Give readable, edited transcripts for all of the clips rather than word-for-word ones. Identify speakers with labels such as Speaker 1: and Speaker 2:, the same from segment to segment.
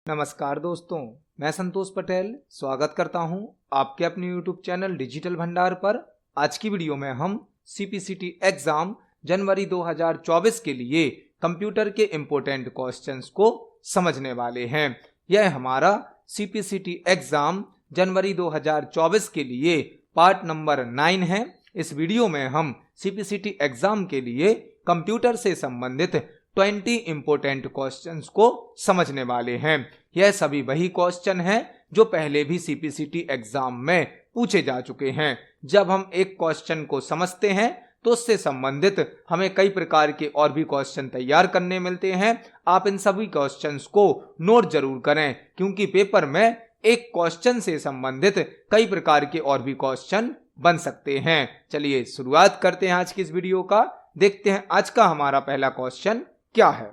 Speaker 1: नमस्कार दोस्तों, मैं संतोष पटेल स्वागत करता हूं आपके अपने YouTube चैनल डिजिटल भंडार पर। आज की वीडियो में हम CPCT एग्जाम जनवरी 2024 के लिए कंप्यूटर के इम्पोर्टेंट क्वेश्चंस को समझने वाले हैं। यह हमारा CPCT एग्जाम जनवरी 2024 के लिए पार्ट नंबर 9 है। इस वीडियो में हम CPCT एग्जाम के लिए कंप्यूटर से संबंधित 20 इंपोर्टेंट क्वेश्चंस को समझने वाले हैं। यह सभी वही क्वेश्चन हैं जो पहले भी CPCT एग्जाम में पूछे जा चुके हैं। जब हम एक क्वेश्चन को समझते हैं तो उससे संबंधित हमें कई प्रकार के और भी क्वेश्चन तैयार करने मिलते हैं। आप इन सभी क्वेश्चंस को नोट जरूर करें, क्योंकि पेपर में एक क्वेश्चन से संबंधित कई प्रकार के और भी क्वेश्चन बन सकते हैं। चलिए शुरुआत करते हैं आज की इस वीडियो का। देखते हैं आज का हमारा पहला क्वेश्चन क्या है।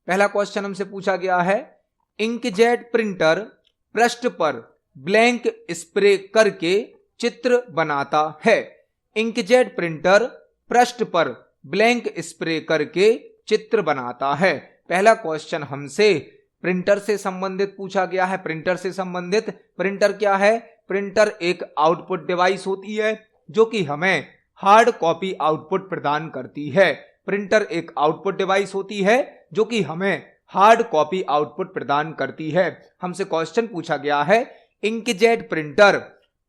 Speaker 1: पहला क्वेश्चन हमसे पूछा गया है, इंकजेट प्रिंटर पृष्ठ पर ब्लैंक स्प्रे करके चित्र बनाता है। इंकजेट प्रिंटर पृष्ठ पर ब्लैंक स्प्रे करके चित्र बनाता है। पहला क्वेश्चन हमसे प्रिंटर से संबंधित पूछा गया है। प्रिंटर से संबंधित, प्रिंटर क्या है? प्रिंटर एक आउटपुट डिवाइस होती है जो कि हमें हार्ड कॉपी आउटपुट प्रदान करती है। प्रिंटर एक आउटपुट डिवाइस होती है जो कि हमें हार्ड कॉपी आउटपुट प्रदान करती है। हमसे क्वेश्चन पूछा गया है, इंकजेट प्रिंटर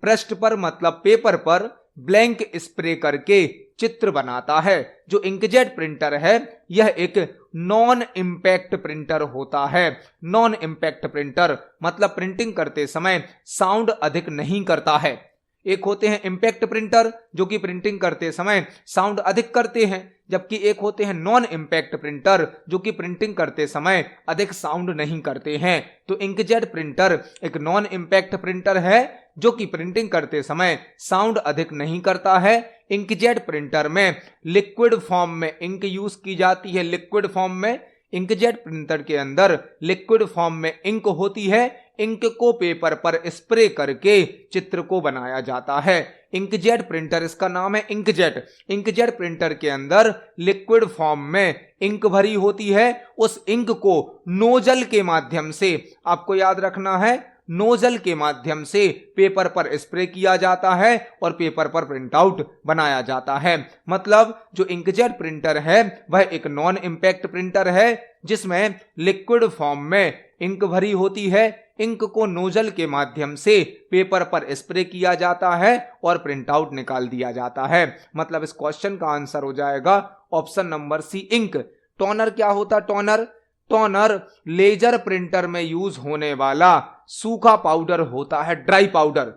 Speaker 1: पृष्ठ पर मतलब पेपर पर ब्लैंक स्प्रे करके चित्र बनाता है। जो इंकजेट प्रिंटर है यह एक नॉन इंपैक्ट प्रिंटर होता है। नॉन इंपैक्ट प्रिंटर मतलब प्रिंटिंग करते समय साउंड अधिक नहीं करता है। एक होते हैं इंपैक्ट प्रिंटर जो कि प्रिंटिंग करते समय साउंड अधिक करते हैं, जबकि एक होते हैं नॉन इंपैक्ट प्रिंटर जो कि प्रिंटिंग करते समय अधिक साउंड नहीं करते हैं। तो इंकजेट प्रिंटर एक नॉन इंपैक्ट प्रिंटर है जो कि प्रिंटिंग करते समय साउंड अधिक नहीं करता है। इंकजेट प्रिंटर में लिक्विड फॉर्म में इंक यूज की जाती है। लिक्विड फॉर्म में इंकजेट प्रिंटर के अंदर लिक्विड फॉर्म में इंक होती है। इंक को पेपर पर स्प्रे करके चित्र को बनाया जाता है। इंकजेट प्रिंटर, इसका नाम है इंकजेट। इंकजेट प्रिंटर के अंदर लिक्विड फॉर्म में इंक भरी होती है। उस इंक को नोजल के माध्यम से, आपको याद रखना है, नोजल के माध्यम से पेपर पर स्प्रे किया जाता है और पेपर पर प्रिंट आउट बनाया जाता है। मतलब जो इंकजेट प्रिंटर है वह एक नॉन इंपैक्ट प्रिंटर है जिसमें लिक्विड फॉर्म में इंक भरी होती है। इंक को नोजल के माध्यम से पेपर पर स्प्रे किया जाता है और प्रिंट आउट निकाल दिया जाता है। मतलब इस क्वेश्चन का आंसर हो जाएगा option number C, ink. Toner क्या होता? टोनर टोनर लेजर प्रिंटर में यूज होने वाला सूखा पाउडर होता है, ड्राई पाउडर।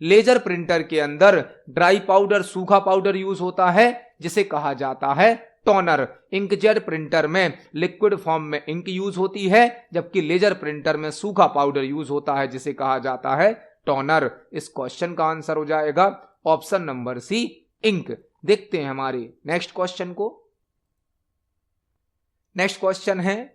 Speaker 1: लेजर प्रिंटर के अंदर ड्राई पाउडर, सूखा पाउडर यूज होता है जिसे कहा जाता है टोनर। इंकजेट प्रिंटर में लिक्विड फॉर्म में इंक यूज होती है, जबकि लेजर प्रिंटर में सूखा पाउडर यूज होता है जिसे कहा जाता है टोनर। इस क्वेश्चन का आंसर हो जाएगा ऑप्शन नंबर सी, इंक। देखते हैं हमारे नेक्स्ट क्वेश्चन को। नेक्स्ट क्वेश्चन है,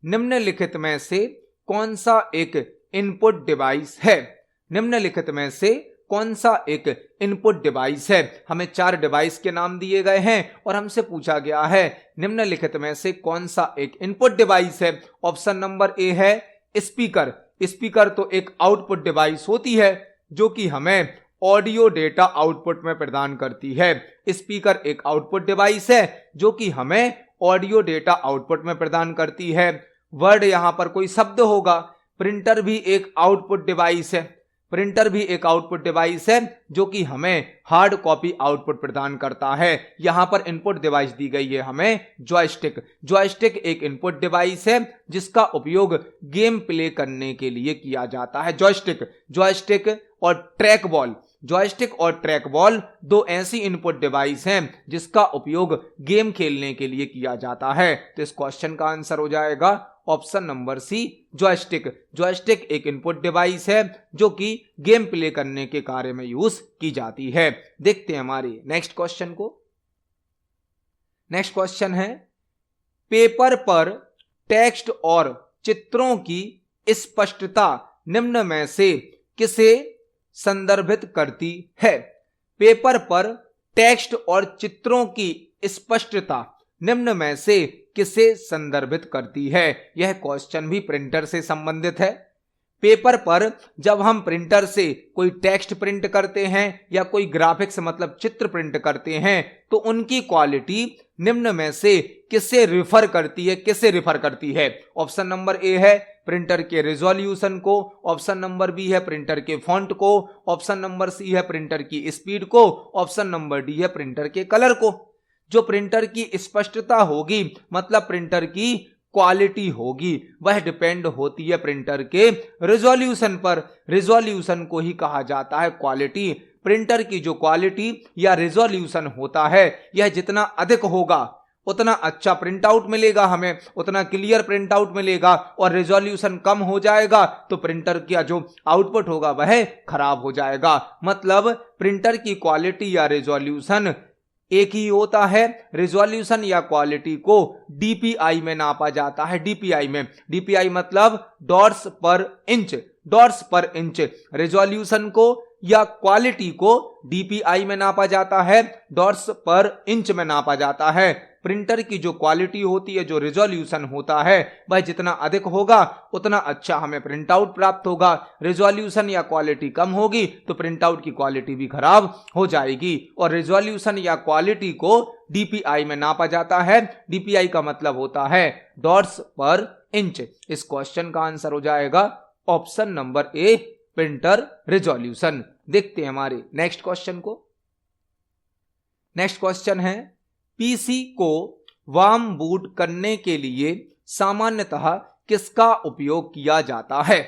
Speaker 1: निम्नलिखित में से कौन सा एक इनपुट डिवाइस है? निम्नलिखित में से कौन सा एक इनपुट डिवाइस है? हमें 4 डिवाइस के नाम दिए गए हैं और हमसे पूछा गया है निम्नलिखित में से कौन सा एक इनपुट डिवाइस है। ऑप्शन नंबर ए है स्पीकर। स्पीकर तो एक आउटपुट डिवाइस होती है जो कि हमें ऑडियो डेटा आउटपुट में प्रदान करती है। स्पीकर एक आउटपुट डिवाइस है जो कि हमें ऑडियो डेटा आउटपुट में प्रदान करती है। वर्ड यहां पर कोई शब्द होगा। प्रिंटर भी एक आउटपुट डिवाइस है। प्रिंटर भी एक आउटपुट डिवाइस है जो कि हमें हार्ड कॉपी आउटपुट प्रदान करता है। यहां पर इनपुट डिवाइस दी गई है हमें जॉयस्टिक। जॉयस्टिक एक इनपुट डिवाइस है जिसका उपयोग गेम प्ले करने के लिए किया जाता है। जॉयस्टिक और ट्रैक बॉल, जॉयस्टिक और ट्रैक बॉल 2 ऐसी इनपुट डिवाइस हैं जिसका उपयोग गेम खेलने के लिए किया जाता है। तो इस क्वेश्चन का आंसर हो जाएगा option number C, joystick. Joystick एक इनपुट डिवाइस है जो कि गेम प्ले करने के कार्य में यूज की जाती है। देखते हैं हमारे नेक्स्ट क्वेश्चन को। नेक्स्ट क्वेश्चन है, पेपर पर टेक्स्ट और चित्रों की स्पष्टता निम्न में से किसे संदर्भित करती है? पेपर पर टेक्स्ट और चित्रों की स्पष्टता निम्न में से किसे संदर्भित करती है। यह क्वेश्चन भी प्रिंटर से संबंधित है। पेपर पर जब हम प्रिंटर से कोई टेक्स्ट प्रिंट करते हैं या कोई ग्राफिक्स मतलब चित्र प्रिंट करते हैं तो उनकी क्वालिटी निम्न में से किससे रिफर करती है, किससे रिफर करती है। ऑप्शन नंबर ए है प्रिंटर के रिजोल्यूशन को, ऑप्शन नंबर बी है प्रिंटर के फॉन्ट को, ऑप्शन नंबर सी है प्रिंटर की स्पीड को, ऑप्शन नंबर डी है प्रिंटर के कलर को। जो प्रिंटर की स्पष्टता होगी मतलब प्रिंटर की क्वालिटी होगी वह डिपेंड होती है प्रिंटर के रिजोल्यूशन पर। रिजोल्यूशन को ही कहा जाता है क्वालिटी। प्रिंटर की जो क्वालिटी या रिजोल्यूशन होता है यह जितना अधिक होगा उतना अच्छा प्रिंट आउट मिलेगा, हमें उतना क्लियर प्रिंट आउट मिलेगा, और रिजोल्यूशन कम हो जाएगा तो प्रिंटर का जो आउटपुट होगा वह खराब हो जाएगा। मतलब प्रिंटर की क्वालिटी या रिजोल्यूशन एक ही होता है। रिजोल्यूशन या क्वालिटी को डीपीआई में नापा जाता है। डीपीआई मतलब डॉट्स पर इंच। रिजोल्यूशन को या क्वालिटी को डीपीआई में नापा जाता है, डॉट्स पर इंच में नापा जाता है। प्रिंटर की जो क्वालिटी होती है, जो रिजोल्यूशन होता है, वह जितना अधिक होगा उतना अच्छा हमें प्रिंट आउट प्राप्त होगा। रिजोल्यूशन या क्वालिटी कम होगी तो प्रिंट आउट की क्वालिटी भी खराब हो जाएगी। और रिजोल्यूशन या क्वालिटी को डीपीआई में नापा जाता है। डीपीआई का मतलब होता है डॉट्स पर इंच। इस क्वेश्चन का आंसर हो जाएगा option number A printer resolution. देखते हैं हमारे नेक्स्ट क्वेश्चन को। नेक्स्ट क्वेश्चन है पीसी को वार्म बूट करने के लिए सामान्यतः किसका उपयोग किया जाता है।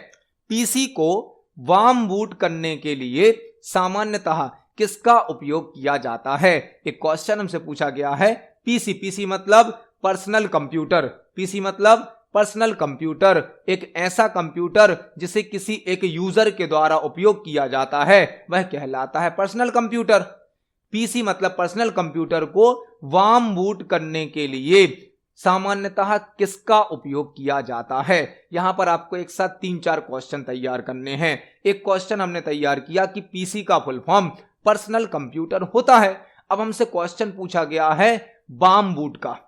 Speaker 1: पीसी को वार्म बूट करने के लिए सामान्यतः किसका उपयोग किया जाता है। एक क्वेश्चन हमसे पूछा गया है पीसी मतलब पर्सनल कंप्यूटर। पीसी मतलब पर्सनल कंप्यूटर, एक ऐसा कंप्यूटर जिसे किसी एक यूजर के द्वारा उपयोग किया जाता है वह कहलाता है पर्सनल कंप्यूटर। पीसी मतलब पर्सनल कंप्यूटर को वार्म बूट करने के लिए सामान्यतः किसका उपयोग किया जाता है। यहां पर आपको एक साथ 3-4 क्वेश्चन तैयार करने हैं। एक क्वेश्चन हमने तैयार किया कि पीसी का फुल फॉर्म पर्सनल कंप्यूटर होता है। अब हमसे क्वेश्चन पूछा गया है वार्म बूट का।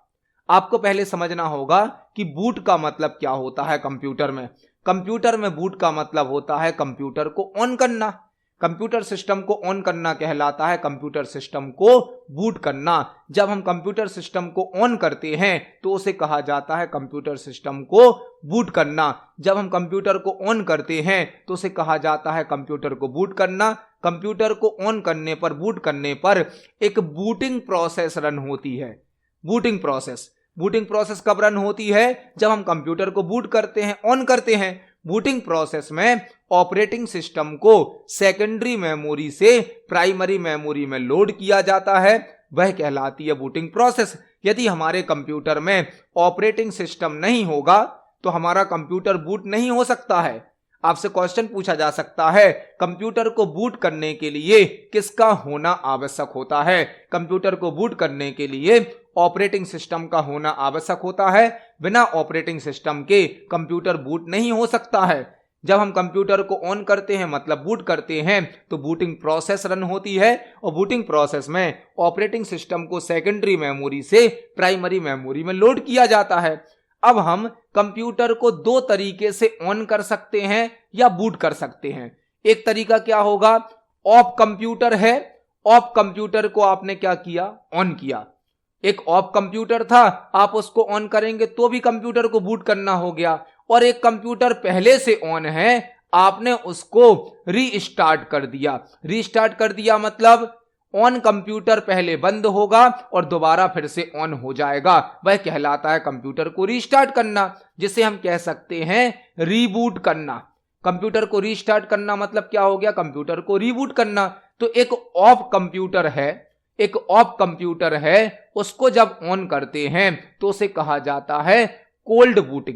Speaker 1: आपको पहले समझना होगा कि बूट का मतलब क्या होता है। कंप्यूटर में बूट का मतलब होता है कंप्यूटर को ऑन करना। कंप्यूटर सिस्टम को ऑन करना कहलाता है कंप्यूटर सिस्टम को बूट करना। जब हम कंप्यूटर सिस्टम को ऑन करते हैं तो उसे कहा जाता है कंप्यूटर सिस्टम को बूट करना। जब हम कंप्यूटर को ऑन करते हैं तो उसे कहा जाता है कंप्यूटर को बूट करना। कंप्यूटर को ऑन करने पर, बूट करने पर एक बूटिंग प्रोसेस रन होती है। बूटिंग प्रोसेस कब रन होती है? जब हम कंप्यूटर को बूट करते हैं, ऑन करते हैं। बूटिंग प्रोसेस में ऑपरेटिंग सिस्टम को सेकेंडरी मेमोरी से प्राइमरी मेमोरी में लोड किया जाता है, वह कहलाती है बूटिंग प्रोसेस। यदि हमारे कंप्यूटर में ऑपरेटिंग सिस्टम नहीं होगा तो हमारा कंप्यूटर बूट नहीं हो सकता है। आपसे क्वेश्चन पूछा जा सकता है कंप्यूटर को बूट करने के लिए किसका होना आवश्यक होता है। कंप्यूटर को बूट करने के लिए ऑपरेटिंग सिस्टम का होना आवश्यक होता है। बिना ऑपरेटिंग सिस्टम के कंप्यूटर बूट नहीं हो सकता है। जब हम कंप्यूटर को ऑन करते हैं मतलब बूट करते हैं तो बूटिंग प्रोसेस रन होती है और बूटिंग प्रोसेस में ऑपरेटिंग सिस्टम को सेकेंडरी मेमोरी से प्राइमरी मेमोरी में लोड किया जाता है। अब हम कंप्यूटर को 2 तरीके से ऑन कर सकते हैं या बूट कर सकते हैं। एक तरीका क्या होगा, ऑफ कंप्यूटर है, ऑफ कंप्यूटर को आपने क्या किया, ऑन किया। एक ऑफ कंप्यूटर था, आप उसको ऑन करेंगे तो भी कंप्यूटर को बूट करना हो गया। और एक कंप्यूटर पहले से ऑन है, आपने उसको रीस्टार्ट कर दिया। रीस्टार्ट कर दिया मतलब ऑन कंप्यूटर पहले बंद होगा और दोबारा फिर से ऑन हो जाएगा, वह कहलाता है कंप्यूटर को रीस्टार्ट करना, जिसे हम कह सकते हैं रीबूट करना। कंप्यूटर को रीस्टार्ट करना मतलब क्या हो गया, कंप्यूटर को रीबूट करना। तो एक ऑफ कंप्यूटर है, उसको जब ऑन करते हैं तो उसे कहा जाता है कोल्ड बूट।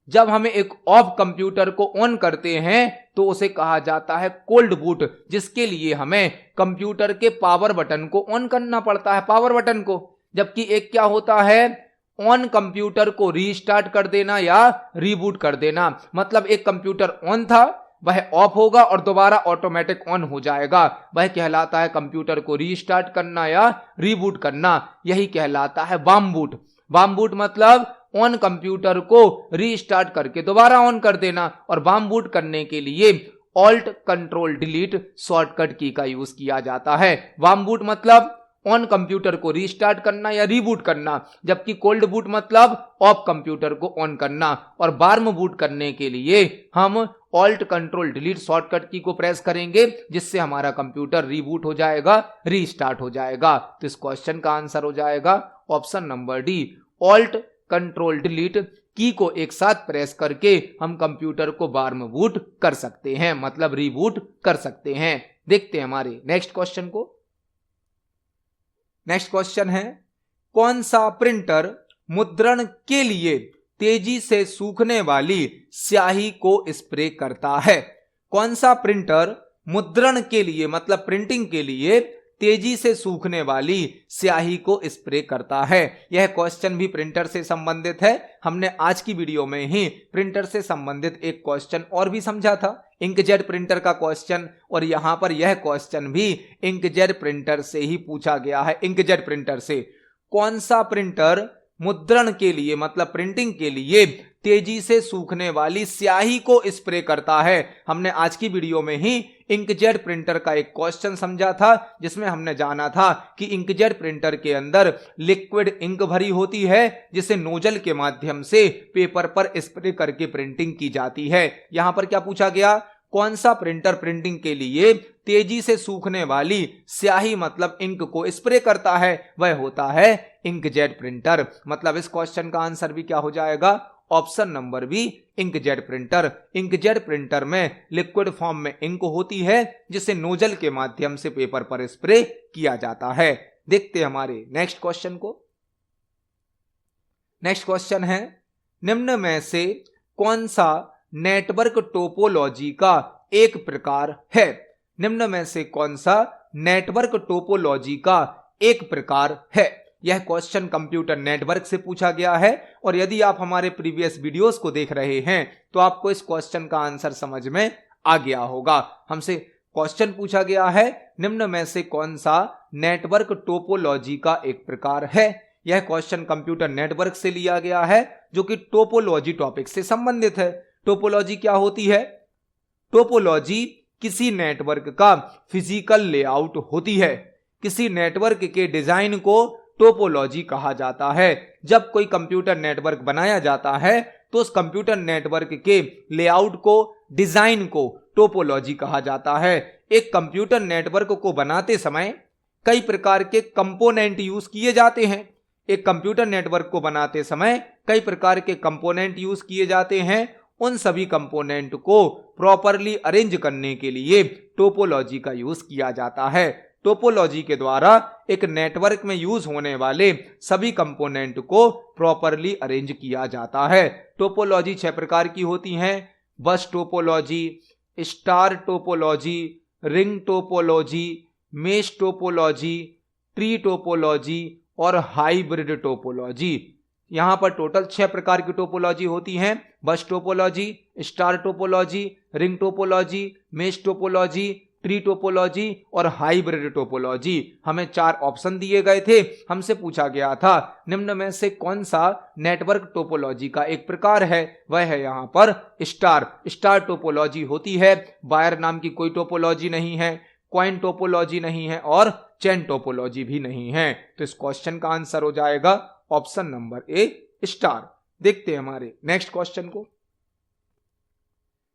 Speaker 1: जब हमें एक ऑफ कंप्यूटर को ऑन करते हैं तो उसे कहा जाता है कोल्ड बूट, जिसके लिए हमें कंप्यूटर के पावर बटन को ऑन करना पड़ता है, पावर बटन को। जबकि एक क्या होता है, ऑन कंप्यूटर को रीस्टार्ट कर देना या रीबूट कर देना। मतलब एक कंप्यूटर ऑन था, वह ऑफ होगा और दोबारा ऑटोमेटिक ऑन हो जाएगा। वह कहलाता है कंप्यूटर को रीस्टार्ट करना या रीबूट करना, यही कहलाता है वार्म बूट। वार्म बूट मतलब ऑन कंप्यूटर को रीस्टार्ट करके दोबारा ऑन कर देना, और वार्म बूट करने के लिए ऑल्ट कंट्रोल डिलीट शॉर्टकट की का यूज किया जाता है। वार्म बूट मतलब ऑन कंप्यूटर को रीस्टार्ट करना या रीबूट करना, जबकि कोल्ड बूट मतलब ऑफ कंप्यूटर को ऑन करना। और वार्म बूट करने के लिए हम ऑल्ट कंट्रोल डिलीट शॉर्टकट की को प्रेस करेंगे, जिससे हमारा कंप्यूटर रीबूट हो जाएगा, रीस्टार्ट हो जाएगा। तो इस क्वेश्चन का आंसर हो जाएगा option number D, alt control delete की को एक साथ प्रेस करके हम कंप्यूटर को वार्म बूट कर सकते हैं, मतलब रीबूट कर सकते हैं। देखते हैं हमारे नेक्स्ट क्वेश्चन को। नेक्स्ट क्वेश्चन है, कौन सा प्रिंटर मुद्रण के लिए तेजी से सूखने वाली स्याही को स्प्रे करता है? कौन सा प्रिंटर मुद्रण के लिए मतलब प्रिंटिंग के लिए तेजी से सूखने वाली स्याही को स्प्रे करता है? यह क्वेश्चन भी प्रिंटर से संबंधित है। हमने आज की वीडियो में ही प्रिंटर से संबंधित एक क्वेश्चन और भी समझा था, इंकजेट प्रिंटर का क्वेश्चन, और यहां पर यह क्वेश्चन भी इंकजेट प्रिंटर से ही पूछा गया है। इंकजेट प्रिंटर से कौन सा प्रिंटर मुद्रण के लिए मतलब प्रिंटिंग के लिए तेजी से सूखने वाली स्याही को स्प्रे करता है? हमने आज की वीडियो में ही इंकजेट प्रिंटर का एक क्वेश्चन समझा था, जिसमें हमने जाना था कि इंकजेट प्रिंटर के अंदर लिक्विड इंक भरी होती है, जिसे नोजल के माध्यम से पेपर पर स्प्रे करके प्रिंटिंग की जाती है। यहां पर क्या पूछा गया, कौन सा प्रिंटर प्रिंटिंग के लिए तेजी से सूखने वाली स्याही मतलब इंक को स्प्रे करता है? वह होता है इंकजेट प्रिंटर। मतलब इस क्वेश्चन का आंसर भी क्या हो जाएगा, option number B, inkjet printer. Inkjet printer में लिक्विड फॉर्म में इंक होती है, जिसे नोजल के माध्यम से पेपर पर स्प्रे किया जाता है। देखते हैं हमारे नेक्स्ट क्वेश्चन को। नेक्स्ट क्वेश्चन है, निम्न में से कौन सा नेटवर्क टोपोलॉजी का एक प्रकार है? निम्न में से कौन सा नेटवर्क टोपोलॉजी का एक प्रकार है? यह क्वेश्चन कंप्यूटर नेटवर्क से पूछा गया है, और यदि आप हमारे प्रीवियस वीडियोस को देख रहे हैं तो आपको इस क्वेश्चन का आंसर समझ में आ गया होगा। हमसे क्वेश्चन पूछा गया है, निम्न में से कौन सा नेटवर्क टोपोलॉजी का एक प्रकार है? यह क्वेश्चन कंप्यूटर नेटवर्क से लिया गया है, जो कि टोपोलॉजी टॉपिक से संबंधित है। टोपोलॉजी क्या होती है? टोपोलॉजी किसी नेटवर्क का फिजिकल लेआउट होती है। किसी नेटवर्क के डिजाइन को टोपोलॉजी कहा जाता है। जब कोई कंप्यूटर नेटवर्क बनाया जाता है तो उस कंप्यूटर नेटवर्क के लेआउट को, डिजाइन को टोपोलॉजी कहा जाता है। एक कंप्यूटर नेटवर्क को बनाते समय कई प्रकार के कंपोनेंट यूज किए जाते हैं। एक कंप्यूटर नेटवर्क को बनाते समय कई प्रकार के कंपोनेंट यूज किए जाते हैं। उन सभी कंपोनेंट को प्रॉपरली अरेंज करने के लिए टोपोलॉजी का यूज किया जाता है। टोपोलॉजी के द्वारा एक नेटवर्क में यूज होने वाले सभी कंपोनेंट को प्रॉपरली अरेंज किया जाता है। टोपोलॉजी 6 प्रकार की होती हैं, बस topology, star topology, ring topology, mesh topology, tree topology और हाइब्रिड टोपोलॉजी। यहां पर टोटल 6 प्रकार की टोपोलॉजी होती हैं, बस topology, star topology, ring topology, mesh topology, tree topology और हाइब्रिड टोपोलॉजी। हमें 4 ऑप्शन दिए गए थे। हमसे पूछा गया था निम्न में से कौन सा नेटवर्क टोपोलॉजी का एक प्रकार है? वह है यहाँ पर स्टार टोपोलॉजी होती है। वायर नाम की कोई टोपोलॉजी नहीं है, कॉइन टोपोलॉजी नहीं है और चेन टोपोलॉजी भी नहीं है। तो इस क्वेश्चन का आंसर हो जाएगा ऑप्शन नंबर ए, स्टार। देखते हैं हमारे नेक्स्ट क्वेश्चन को।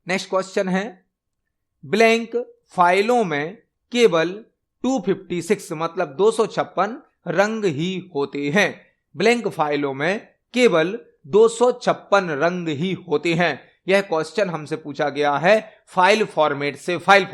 Speaker 1: नेक्स्ट क्वेश्चन है, ब्लैंक फाइलों में केवल 256 मतलब 256 रंग ही होते हैं। ब्लैंक फाइलों में केवल 256 रंग ही होते हैं। यह क्वेश्चन हमसे पूछा गया है फाइल फॉर्मेट से। फाइल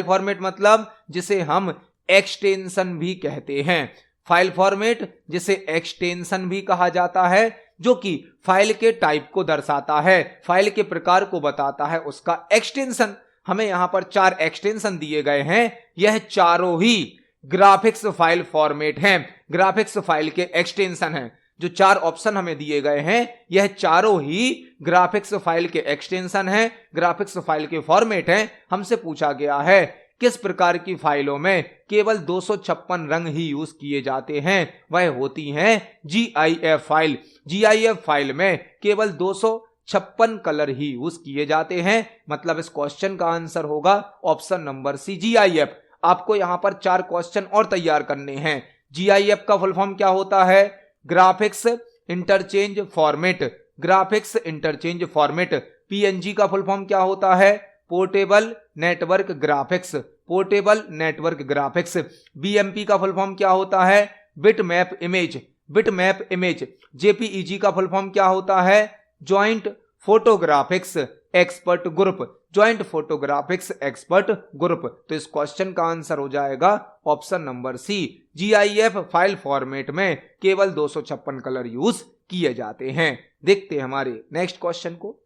Speaker 1: फॉर्मेट मतलब जिसे हम एक्सटेंशन भी कहते हैं। फाइल फॉर्मेट जिसे एक्सटेंशन भी कहा जाता है, जो कि फाइल के टाइप को दर्शाता है, फाइल के प्रकार को बताता है, उसका एक्सटेंशन। हमें यहां पर 4 एक्सटेंशन दिए गए हैं। यह चारों ही ग्राफिक्स फाइल फॉर्मेट हैं, ग्राफिक्स फाइल के एक्सटेंशन हैं। जो 4 ऑप्शन हमें दिए गए हैं यह चारों ही ग्राफिक्स फाइल के एक्सटेंशन हैं, ग्राफिक्स फाइल के फॉर्मेट हैं। हमसे पूछा गया है किस प्रकार की फाइलों में केवल 256 रंग ही यूज किए जाते हैं, वह होती हैं GIF फाइल। GIF फाइल में केवल 256 कलर ही यूज किए जाते हैं, मतलब इस क्वेश्चन का आंसर होगा ऑप्शन नंबर सी GIF। आपको यहां पर 4 क्वेश्चन और तैयार करने हैं। GIF का फुल फॉर्म क्या होता है? Graphics interchange format, graphics interchange format. PNG का फुल फॉर्म क्या होता है? Portable network graphics, portable network graphics. BMP का फुल फॉर्म क्या होता है? Bitmap image, bitmap image. JPEG का फुल फॉर्म क्या होता है? Joint photographics expert group, joint photographics expert group. तो इस क्वेश्चन का आंसर हो जाएगा option number C. GIF file format में केवल 256 कलर यूज किए जाते हैं। देखते हैं हमारे नेक्स्ट क्वेश्चन को।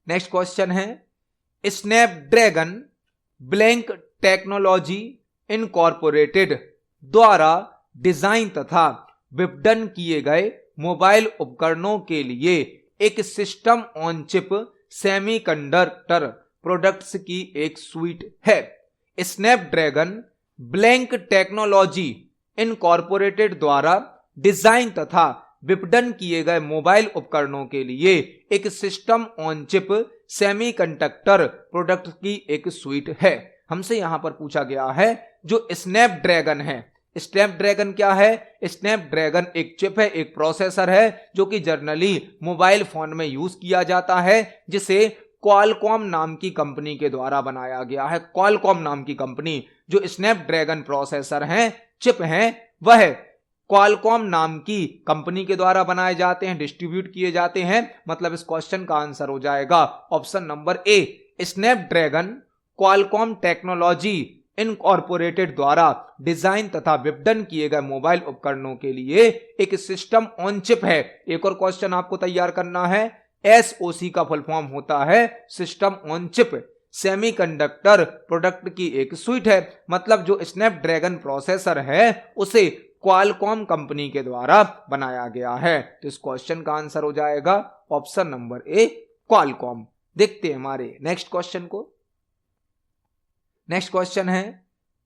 Speaker 1: नेक्स्ट क्वेश्चन है स्नैपड्रैगन ब्लैंक टेक्नोलॉजी इनकॉर्पोरेटेड द्वारा डिजाइन तथा विपणन किए गए मोबाइल उपकरणों के लिए एक system on chip semiconductor products की एक स्वीट है। स्नैपड्रैगन ब्लैंक टेक्नोलॉजी इनकॉर्पोरेटेड द्वारा डिजाइन तथा विपणन किए गए मोबाइल उपकरणों के लिए एक system on chip semiconductor product की एक स्वीट है। हमसे यहां पर पूछा गया है जो स्नैपड्रैगन है, स्नैपड्रैगन क्या है? स्नैपड्रैगन एक चिप है, एक प्रोसेसर है जो कि जनरली मोबाइल फोन में यूज किया जाता है, जिसे क्वालकॉम नाम की कंपनी के द्वारा बनाया गया है। क्वालकॉम नाम की कंपनी, जो स्नैपड्रैगन प्रोसेसर हैं, चिप हैं, वह क्वालकॉम नाम की कंपनी के द्वारा बनाए जाते हैं, डिस्ट्रीब्यूट किए जाते हैं। मतलब इस क्वेश्चन का आंसर हो जाएगा option number A. Snapdragon Qualcomm technology incorporated द्वारा डिजाइन तथा विपणन किए गए मोबाइल उपकरणों के लिए एक सिस्टम ऑन चिप है। एक और क्वेश्चन आपको तैयार करना है। SOC का फुल फॉर्म होता है system on chip semiconductor product की एक स्वीट है। मतलब जो स्नैपड्रैगन प्रोसेसर है उसे क्वालकॉम कंपनी के द्वारा बनाया गया है। तो इस क्वेश्चन का आंसर हो जाएगा ऑप्शन नंबर ए क्वालकॉम। देखते हैं हमारे नेक्स्ट क्वेश्चन को। नेक्स्ट क्वेश्चन है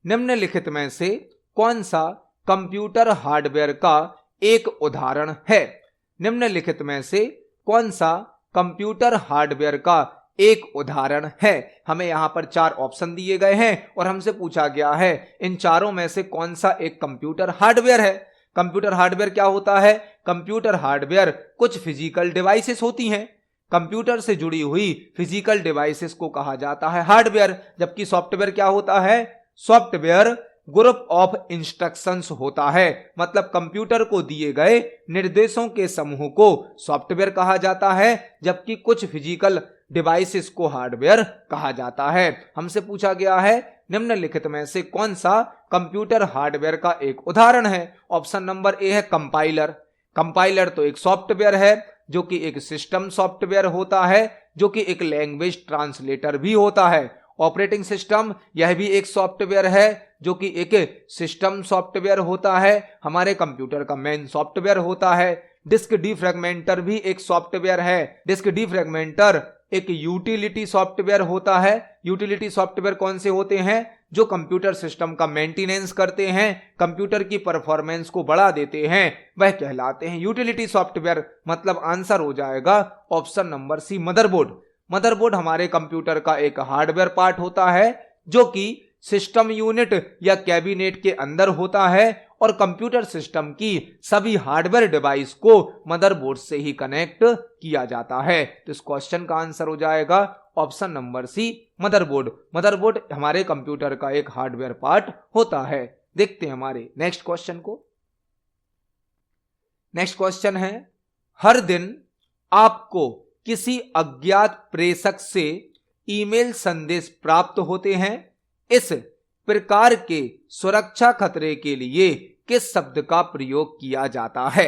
Speaker 1: निम्नलिखित में से कौन सा कंप्यूटर हार्डवेयर का एक उदाहरण है? निम्नलिखित में से कौन सा कंप्यूटर हार्डवेयर का एक उदाहरण है? हमें यहां पर 4 ऑप्शन दिए गए हैं और हमसे पूछा गया है इन चारों में से कौन सा एक कंप्यूटर हार्डवेयर है। कंप्यूटर हार्डवेयर क्या होता है? कंप्यूटर हार्डवेयर कुछ फिजिकल डिवाइसेस होती हैं। कंप्यूटर से जुड़ी हुई फिजिकल डिवाइसेस को कहा जाता है हार्डवेयर, जबकि सॉफ्टवेयर क्या होता है? सॉफ्टवेयर ग्रुप ऑफ इंस्ट्रक्शंस होता है। मतलब कंप्यूटर को दिए गए निर्देशों के समूह को सॉफ्टवेयर कहा जाता है, जबकि कुछ फिजिकल डिवाइसेस को हार्डवेयर कहा जाता है। हमसे पूछा गया है निम्नलिखित में से कौन सा कंप्यूटर हार्डवेयर का एक उदाहरण है? ऑप्शन नंबर ए है कंपाइलर। कंपाइलर तो एक सॉफ्टवेयर है जो कि एक सिस्टम सॉफ्टवेयर होता है, जो कि एक लैंग्वेज ट्रांसलेटर भी होता है। ऑपरेटिंग सिस्टम यह भी एक सॉफ्टवेयर है जो कि एक सिस्टम सॉफ्टवेयर होता है, हमारे कंप्यूटर का मेन सॉफ्टवेयर होता है। डिस्क डीफ्रैगमेंटर भी एक सॉफ्टवेयर है। डिस्क डीफ्रैगमेंटर एक यूटिलिटी सॉफ्टवेयर होता है। यूटिलिटी सॉफ्टवेयर कौन से होते हैं? जो कंप्यूटर सिस्टम का मेंटेनेंस करते हैं, कंप्यूटर की परफॉर्मेंस को बढ़ा देते हैं, वह कहलाते हैं यूटिलिटी सॉफ्टवेयर। मतलब आंसर हो जाएगा option number C motherboard. Motherboard हमारे कंप्यूटर का एक हार्डवेयर पार्ट होता है जो कि सिस्टम यूनिट या कैबिनेट के अंदर होता है और कंप्यूटर सिस्टम की सभी हार्डवेयर डिवाइस को मदरबोर्ड से ही कनेक्ट किया जाता है। तो इस क्वेश्चन का आंसर हो जाएगा option number C motherboard. Motherboard हमारे कंप्यूटर का एक हार्डवेयर पार्ट होता है। देखते हैं हमारे नेक्स्ट क्वेश्चन को। नेक्स्ट क्वेश्चन है हर दिन आपको किसी अज्ञात प्रेषक से ईमेल संदेश प्राप्त होते हैं। इस प्रकार के सुरक्षा खतरे के लिए किस शब्द का प्रयोग किया जाता है?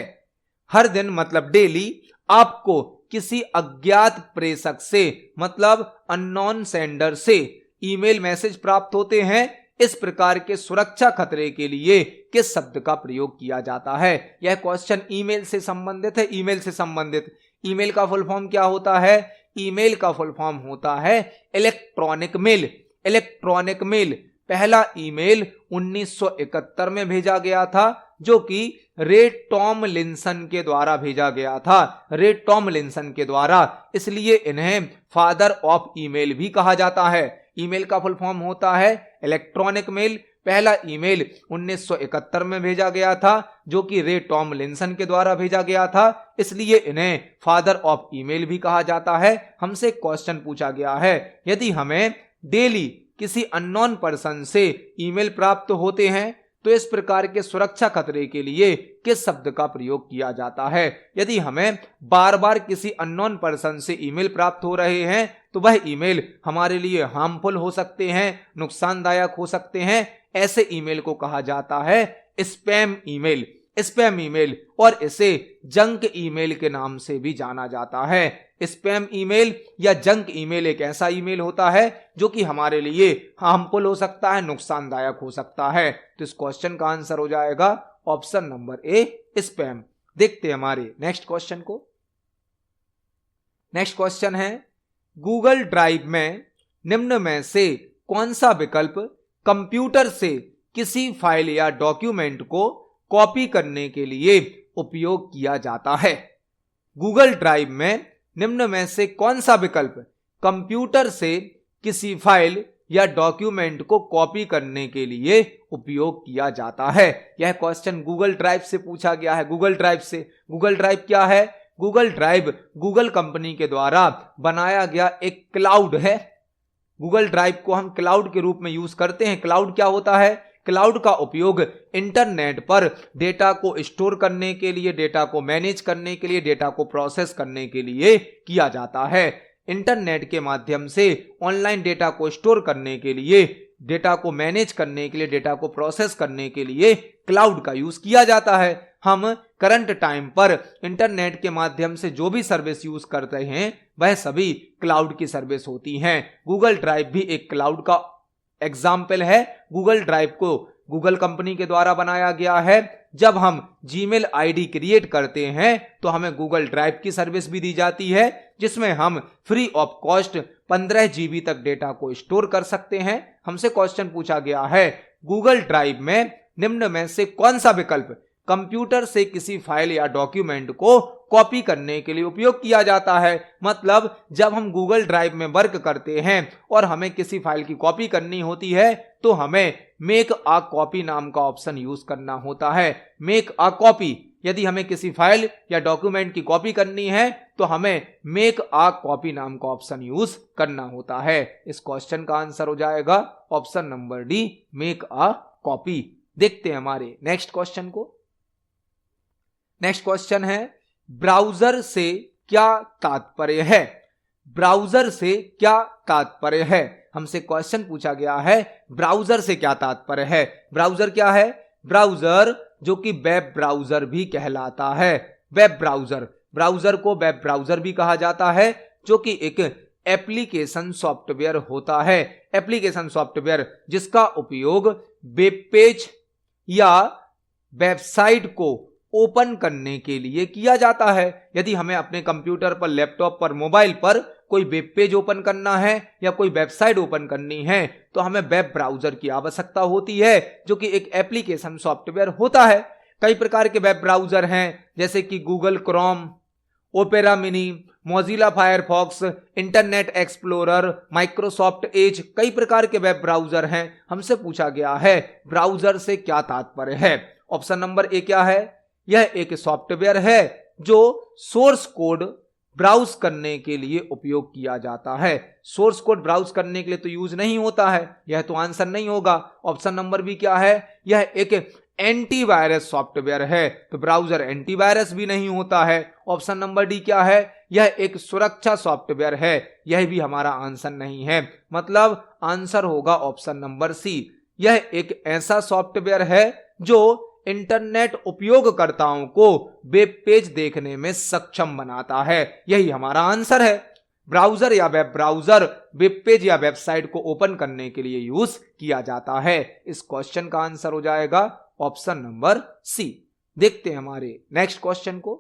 Speaker 1: हर दिन मतलब डेली आपको किसी अज्ञात प्रेषक से मतलब अननोन सेंडर से ईमेल मैसेज प्राप्त होते हैं। इस प्रकार के सुरक्षा खतरे के लिए किस शब्द का प्रयोग किया जाता है? यह क्वेश्चन ईमेल से संबंधित है। ईमेल से संबंधित, ईमेल का फुल फॉर्म क्या होता है? ईमेल का फुल फॉर्म होता है इलेक्ट्रॉनिक मेल। इलेक्ट्रॉनिक मेल, पहला ईमेल 1971 में भेजा गया था, जो कि रे टॉमलिंसन के द्वारा भेजा गया था, रे टॉमलिंसन के द्वारा, इसलिए इन्हें फादर ऑफ ईमेल भी कहा जाता है। ईमेल का फुल फॉर्म होता है इलेक्ट्रॉनिक मेल। पहला ईमेल 1971 में भेजा गया था, जो कि रे टॉमलिंसन के द्वारा भेजा गया था, इसलिए इन्हें फादर ऑफ ईमेल भी कहा जाता है। हमसे एक क्वेश्चन पूछा गया है, यदि हमें डेली किसी अननोन पर्सन से ईमेल प्राप्त होते हैं तो इस प्रकार के सुरक्षा खतरे के लिए किस शब्द का प्रयोग किया जाता है? यदि हमें बार बार किसी अननोन पर्सन से ईमेल प्राप्त हो रहे हैं तो वह ईमेल हमारे लिए हार्मफुल हो सकते हैं, नुकसानदायक हो सकते हैं। ऐसे ईमेल को कहा जाता है स्पैम ईमेल। स्पैम ईमेल, और इसे जंक ईमेल के नाम से भी जाना जाता है। स्पैम ईमेल या जंक ईमेल एक ऐसा ईमेल होता है जो कि हमारे लिए हार्मफुल हो सकता है, नुकसानदायक हो सकता है। तो इस क्वेश्चन का आंसर हो जाएगा ऑप्शन नंबर ए, स्पैम। देखते हैं हमारे नेक्स्ट क्वेश्चन को। नेक्स्ट क्वेश्चन है, गूगल ड्राइव में निम्न में से कौन सा विकल्प कंप्यूटर से किसी फाइल या डॉक्यूमेंट को कॉपी करने के लिए उपयोग किया जाता है? गूगल ड्राइव में निम्न में से कौन सा विकल्प कंप्यूटर से किसी फाइल या डॉक्यूमेंट को कॉपी करने के लिए उपयोग किया जाता है? यह क्वेश्चन गूगल ड्राइव से पूछा गया है। गूगल ड्राइव से, गूगल ड्राइव क्या है? गूगल ड्राइव गूगल कंपनी के द्वारा बनाया गया एक क्लाउड है। गूगल ड्राइव को हम क्लाउड के रूप में यूज करते हैं। क्लाउड क्या होता है? क्लाउड का उपयोग इंटरनेट पर डेटा को स्टोर करने के लिए, डेटा को मैनेज करने के लिए, डेटा को प्रोसेस करने के लिए किया जाता है। इंटरनेट के माध्यम से ऑनलाइन डेटा को स्टोर करने के लिए, डेटा को मैनेज करने के लिए, डेटा को प्रोसेस करने के लिए क्लाउड का यूज किया जाता है। हम करंट टाइम पर इंटरनेट के माध्यम से जो भी सर्विस यूज करते हैं वह सभी क्लाउड की सर्विस होती हैं। गूगल ड्राइव भी एक क्लाउड का एग्जाम्पल है। गूगल ड्राइव को गूगल कंपनी के द्वारा बनाया गया है। जब हम जीमेल आईडी क्रिएट करते हैं तो हमें गूगल ड्राइव की सर्विस भी दी जाती है, जिसमें हम फ्री ऑफ कॉस्ट 15 GB तक डेटा को स्टोर कर सकते हैं। हमसे क्वेश्चन पूछा गया है, गूगल ड्राइव में निम्न में से कौन सा विकल्प कंप्यूटर से किसी फाइल या डॉक्यूमेंट को कॉपी करने के लिए उपयोग किया जाता है? मतलब जब हम गूगल ड्राइव में वर्क करते हैं और हमें किसी फाइल की कॉपी करनी होती है तो हमें मेक अ कॉपी नाम का ऑप्शन यूज करना होता है। मेक अ कॉपी, यदि हमें किसी फाइल या डॉक्यूमेंट की कॉपी करनी है तो हमें मेक अ कॉपी नाम का ऑप्शन यूज करना होता है। इस क्वेश्चन का आंसर हो जाएगा option number D, make a copy. देखते हैं हमारे नेक्स्ट क्वेश्चन को। नेक्स्ट क्वेश्चन है, ब्राउजर से क्या तात्पर्य है? ब्राउजर से क्या तात्पर्य है? हमसे क्वेश्चन पूछा गया है, ब्राउजर से क्या तात्पर्य है? ब्राउजर क्या है? ब्राउजर जो कि वेब ब्राउजर भी कहलाता है। वेब ब्राउजर, ब्राउजर को वेब ब्राउजर भी कहा जाता है, जो कि एक एप्लीकेशन सॉफ्टवेयर होता है। एप्लीकेशन सॉफ्टवेयर जिसका उपयोग वेब पेज या वेबसाइट को ओपन करने के लिए किया जाता है। यदि हमें अपने कंप्यूटर पर, लैपटॉप पर, मोबाइल पर कोई वेब पेज ओपन करना है या कोई वेबसाइट ओपन करनी है तो हमें वेब ब्राउजर की आवश्यकता होती है, जो कि एक एप्लीकेशन सॉफ्टवेयर होता है। कई प्रकार के वेब ब्राउजर हैं, जैसे कि Google Chrome, opera mini, Mozilla Firefox, internet explorer, Microsoft Edge, कई प्रकार के वेब ब्राउजर हैं। हमसे पूछा गया है ब्राउजर से क्या तात्पर्य है? ऑप्शन नंबर ए क्या है? यह एक सॉफ्टवेयर है जो सोर्स कोड ब्राउज करने के लिए उपयोग किया जाता है। सोर्स कोड ब्राउज करने के लिए तो यूज नहीं होता है, यह तो आंसर नहीं होगा। ऑप्शन नंबर बी क्या है? यह एक एंटीवायरस सॉफ्टवेयर है, तो ब्राउजर एंटीवायरस भी नहीं होता है। ऑप्शन नंबर डी क्या है? यह एक सुरक्षा सॉफ्टवेयर है, यह भी हमारा आंसर नहीं है। मतलब आंसर होगा ऑप्शन नंबर सी। यह एक ऐसा सॉफ्टवेयर है जो इंटरनेट उपयोगकर्ताओं को वेब पेज देखने में सक्षम बनाता है, यही हमारा आंसर है। ब्राउजर या वेब ब्राउजर वेब पेज या वेबसाइट को ओपन करने के लिए यूज किया जाता है। इस क्वेश्चन का आंसर हो जाएगा ऑप्शन नंबर सी। देखते हैं हमारे नेक्स्ट क्वेश्चन को।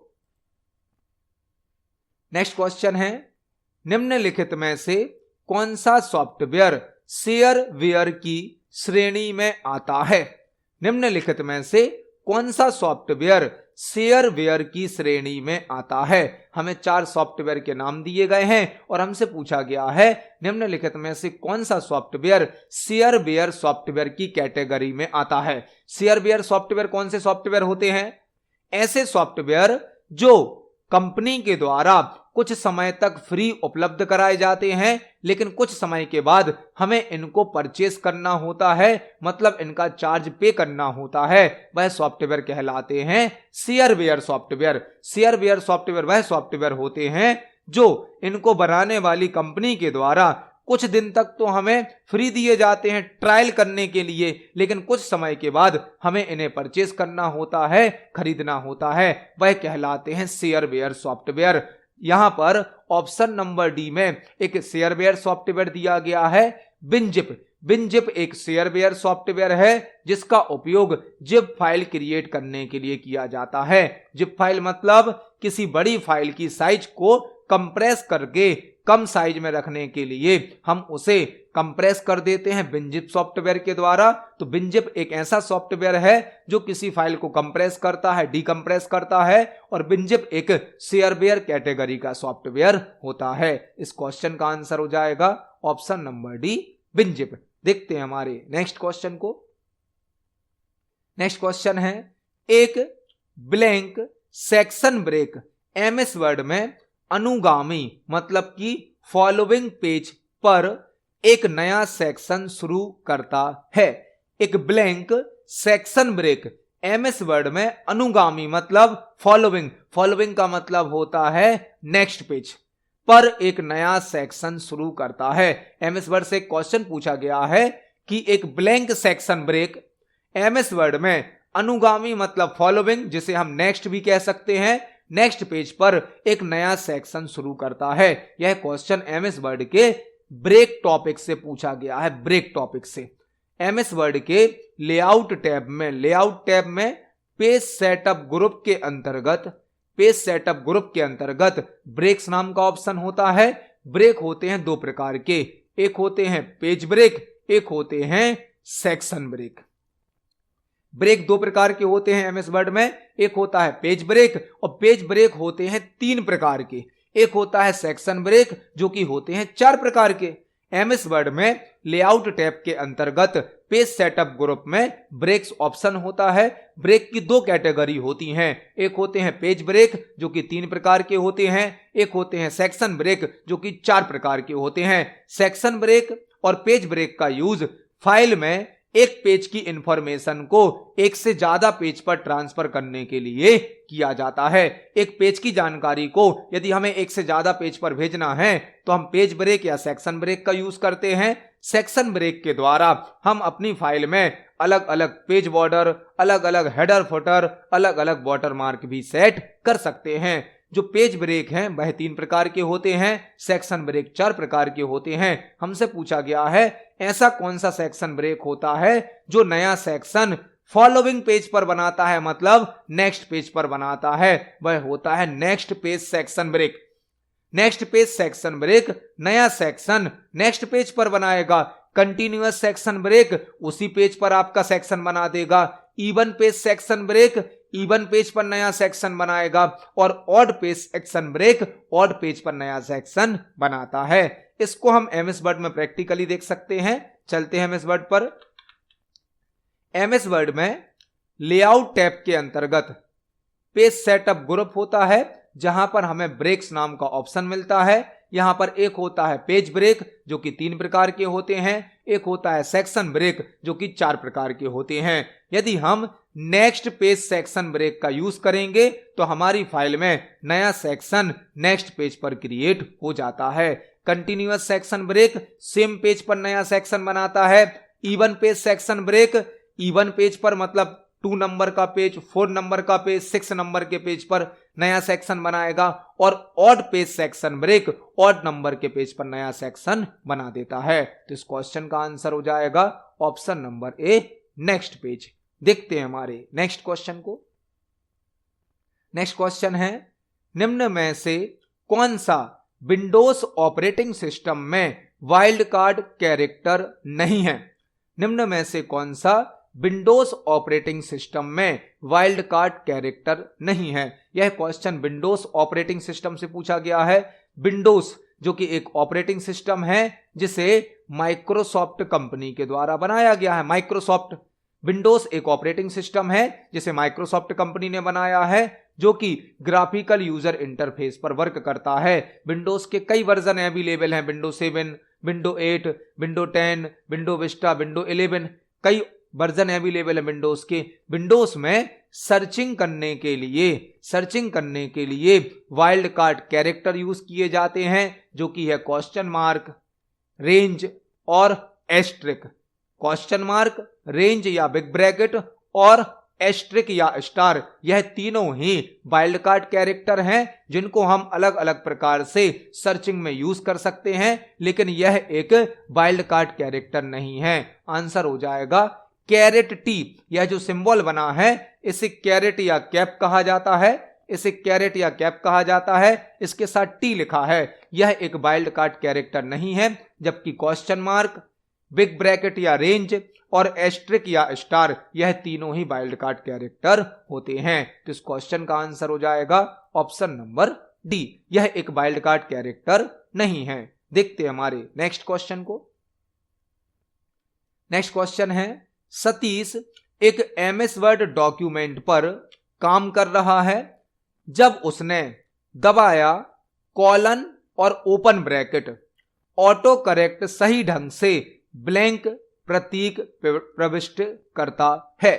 Speaker 1: नेक्स्ट क्वेश्चन है, निम्नलिखित में से कौन सा सॉफ्टवेयर शेयरवेयर की श्रेणी में आता है? निम्नलिखित में से कौन सा सॉफ्टवेयर शेयरवेयर की श्रेणी में आता है? हमें 4 सॉफ्टवेयर के नाम दिए गए हैं और हमसे पूछा गया है निम्नलिखित में से कौन सा सॉफ्टवेयर शेयरवेयर सॉफ्टवेयर की कैटेगरी में आता है। शेयरवेयर सॉफ्टवेयर कौन से सॉफ्टवेयर होते हैं? ऐसे सॉफ्टवेयर जो कंपनी के द्वारा कुछ समय तक फ्री उपलब्ध कराए जाते हैं, लेकिन कुछ समय के बाद हमें इनको परचेस करना होता है, मतलब इनका चार्ज पे करना होता है, वह सॉफ्टवेयर कहलाते हैं शेयरवेयर सॉफ्टवेयर। शेयरवेयर सॉफ्टवेयर वह सॉफ्टवेयर होते हैं जो इनको बनाने वाली कंपनी के द्वारा कुछ दिन तक तो हमें फ्री दिए जाते हैं ट्रायल करने के लिए, लेकिन कुछ समय के बाद हमें इन्हें परचेस करना होता है, खरीदना होता है, वह कहलाते हैं शेयरवेयर सॉफ्टवेयर। यहां पर ऑप्शन नंबर डी में एक शेयरवेयर सॉफ्टवेयर दिया गया है विनजिप। विनजिप एक शेयरवेयर सॉफ्टवेयर है जिसका उपयोग जिप फाइल क्रिएट करने के लिए किया जाता है। जिप फाइल मतलब किसी बड़ी फाइल की साइज को कंप्रेस करके कम साइज में रखने के लिए हम उसे कंप्रेस कर देते हैं विनजिप सॉफ्टवेयर के द्वारा। तो विनजिप एक ऐसा सॉफ्टवेयर है जो किसी फाइल को कंप्रेस करता है, डीकंप्रेस करता है, और विनजिप एक शेयरवेयर कैटेगरी का सॉफ्टवेयर होता है। इस क्वेश्चन का आंसर हो जाएगा ऑप्शन नंबर डी विनजिप। देखते हैं हमारे नेक्स्ट क्वेश्चन को। नेक्स्ट क्वेश्चन है, एक blank section break MS Word में अनुगामी मतलब कि फॉलोइंग पेज पर एक नया सेक्शन शुरू करता है। एक blank section break MS Word में अनुगामी मतलब फॉलोइंग, फॉलोइंग का मतलब होता है नेक्स्ट पेज पर एक नया सेक्शन शुरू करता है। एमएस वर्ड से क्वेश्चन पूछा गया है कि एक blank section break MS Word में अनुगामी मतलब फॉलोइंग, जिसे हम नेक्स्ट भी कह सकते हैं, नेक्स्ट पेज पर एक नया सेक्शन शुरू करता है। यह क्वेश्चन एमएस वर्ड के ब्रेक टॉपिक से पूछा गया है। ब्रेक टॉपिक से एमएस वर्ड के लेआउट टैब में पेज सेटअप ग्रुप के अंतर्गत ब्रेक्स नाम का ऑप्शन होता है। ब्रेक होते हैं 2 प्रकार के, एक होते हैं पेज ब्रेक, एक होते हैं सेक्शन ब्रेक। ब्रेक 2 प्रकार के होते हैं एमएस वर्ड में, एक होता है पेज ब्रेक, और पेज ब्रेक होते हैं 3 प्रकार के, एक होता है सेक्शन ब्रेक जो कि होते हैं 4 प्रकार के। एमएस वर्ड में लेआउट टैब के अंतर्गत पेज सेटअप ग्रुप में ब्रेक्स ऑप्शन होता है। ब्रेक की 2 कैटेगरी होती हैं, एक होते हैं पेज ब्रेक जो कि 3 प्रकार के होते हैं, एक होते हैं सेक्शन ब्रेक जो कि 4 प्रकार के होते हैं। सेक्शन ब्रेक और पेज ब्रेक का यूज फाइल में एक पेज की इंफॉर्मेशन को एक से ज्यादा पेज पर ट्रांसफर करने के लिए किया जाता है। एक पेज की जानकारी को यदि हमें एक से ज्यादा पेज पर भेजना है तो हम पेज ब्रेक या सेक्शन ब्रेक का यूज करते हैं। सेक्शन ब्रेक के द्वारा हम अपनी फाइल में अलग अलग पेज बॉर्डर, अलग अलग हेडर फुटर, अलग अलग वाटरमार्क भी सेट कर सकते हैं। जो पेज ब्रेक हैं वह 3 प्रकार के होते हैं, सेक्शन ब्रेक 4 प्रकार के होते हैं। हमसे पूछा गया है ऐसा कौन सा सेक्शन ब्रेक होता है जो नया सेक्शन फॉलोइंग पेज पर बनाता है, मतलब नेक्स्ट पेज पर बनाता है, वह होता है next page section break. Next page section break नया सेक्शन नेक्स्ट पेज पर बनाएगा। कंटिन्यूअस सेक्शन ब्रेक उसी पेज पर आपका सेक्शन बना देगा। Even page section break even page पर नया सेक्शन बनाएगा, और odd page section break odd page पर नया सेक्शन बनाता है। इसको हम एमएस वर्ड में प्रैक्टिकली देख सकते हैं। चलते हैं एमएस वर्ड पर। एमएस वर्ड में लेआउट टैब के अंतर्गत पेज सेटअप ग्रुप होता है जहां पर हमें ब्रेक्स नाम का ऑप्शन मिलता है। यहां पर एक होता है पेज ब्रेक जो कि 3 प्रकार के होते हैं, एक होता है सेक्शन ब्रेक जो कि 4 प्रकार के होते हैं। यदि हम नेक्स्ट पेज सेक्शन ब्रेक का यूज करेंगे तो हमारी फाइल में नया सेक्शन नेक्स्ट पेज पर क्रिएट हो जाता है। Continuous section break same page पर नया सेक्शन बनाता है। Even page section break even page पर मतलब 2 नंबर का पेज, 4 नंबर का पेज, 6 नंबर के पेज पर नया सेक्शन बनाएगा और odd page section break odd नंबर के पेज पर नया सेक्शन बना देता है। तो इस क्वेश्चन का आंसर हो जाएगा option number A, next page. देखते हैं हमारे नेक्स्ट क्वेश्चन को। नेक्स्ट क्वेश्चन है, निम्न में से कौन सा विंडोज ऑपरेटिंग सिस्टम में वाइल्ड कार्ड कैरेक्टर नहीं है? निम्न में से कौन सा विंडोज ऑपरेटिंग सिस्टम में वाइल्ड कार्ड कैरेक्टर नहीं है? यह क्वेश्चन विंडोज ऑपरेटिंग सिस्टम से पूछा गया है। विंडोज जो कि एक ऑपरेटिंग सिस्टम है जिसे माइक्रोसॉफ्ट कंपनी के द्वारा बनाया गया है। माइक्रोसॉफ्ट विंडोज एक ऑपरेटिंग सिस्टम है जिसे माइक्रोसॉफ्ट कंपनी ने बनाया है, जो कि ग्राफिकल यूजर इंटरफेस पर वर्क करता है। विंडोज के कई वर्जन अवेलेबल हैं, window 7, window 8, window 10, window Vista, window 11, कई वर्जन अवेलेबल है विंडोज के। विंडोज में सर्चिंग करने के लिए वाइल्ड कार्ड कैरेक्टर यूज किए जाते हैं, जो कि है क्वेश्चन मार्क, रेंज और एस्ट्रिक। क्वेश्चन मार्क, रेंज या बिग ब्रैकेट और एस्ट्रिक या स्टार, यह तीनों ही वाइल्ड कार्ड कैरेक्टर हैं जिनको हम अलग अलग प्रकार से सर्चिंग में यूज कर सकते हैं, लेकिन यह एक वाइल्ड कार्ड कैरेक्टर नहीं है। आंसर हो जाएगा कैरेट टी। यह जो सिंबल बना है इसे कैरेट या कैप कहा जाता है, इसे कैरेट या कैप कहा जाता है, इसके साथ टी लिखा है, यह एक वाइल्ड कार्ड कैरेक्टर नहीं है। जबकि क्वेश्चन मार्क, बिग ब्रैकेट या रेंज और एस्ट्रिक या स्टार, यह तीनों ही वाइल्ड कार्ड कैरेक्टर होते हैं। तो इस क्वेश्चन का आंसर हो जाएगा ऑप्शन नंबर डी, यह एक वाइल्ड कार्ड कैरेक्टर नहीं है। देखते हैं हमारे नेक्स्ट क्वेश्चन को। नेक्स्ट क्वेश्चन है, सतीश एक एमएस वर्ड डॉक्यूमेंट पर काम कर रहा है। जब उसने दबाया कॉलन और ओपन ब्रैकेट, ऑटो करेक्ट सही ढंग से ब्लैंक प्रतीक प्रविष्ट करता है।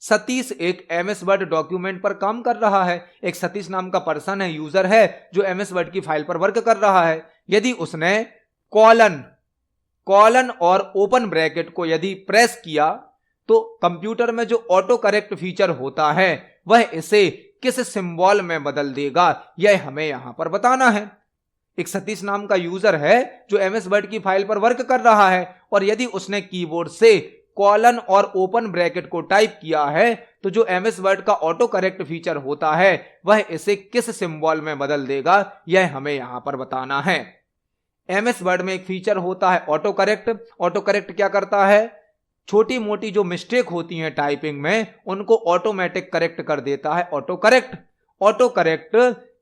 Speaker 1: सतीश एक एमएस वर्ड डॉक्यूमेंट पर काम कर रहा है। एक सतीश नाम का पर्सन है, यूजर है, जो एमएस वर्ड की फाइल पर वर्क कर रहा है। यदि उसने कॉलन और ओपन ब्रैकेट को यदि प्रेस किया तो कंप्यूटर में जो ऑटो करेक्ट फीचर होता है वह इसे किस सिंबल में बदल देगा, यह हमें यहां पर बताना है। एक सतीश नाम का यूजर है जो एमएस वर्ड की फाइल पर वर्क कर रहा है, और यदि उसने कीबोर्ड से कॉलन और ओपन ब्रैकेट को टाइप किया है तो जो एमएस वर्ड का ऑटो करेक्ट फीचर होता है वह इसे किस सिंबल में बदल देगा, यह हमें यहां पर बताना है। एमएस वर्ड में एक फीचर होता है ऑटो करेक्ट। ऑटो करेक्ट क्या करता है, छोटी मोटी जो मिस्टेक होती हैं टाइपिंग में उनको ऑटोमेटिक करेक्ट कर देता है। ऑटो करेक्ट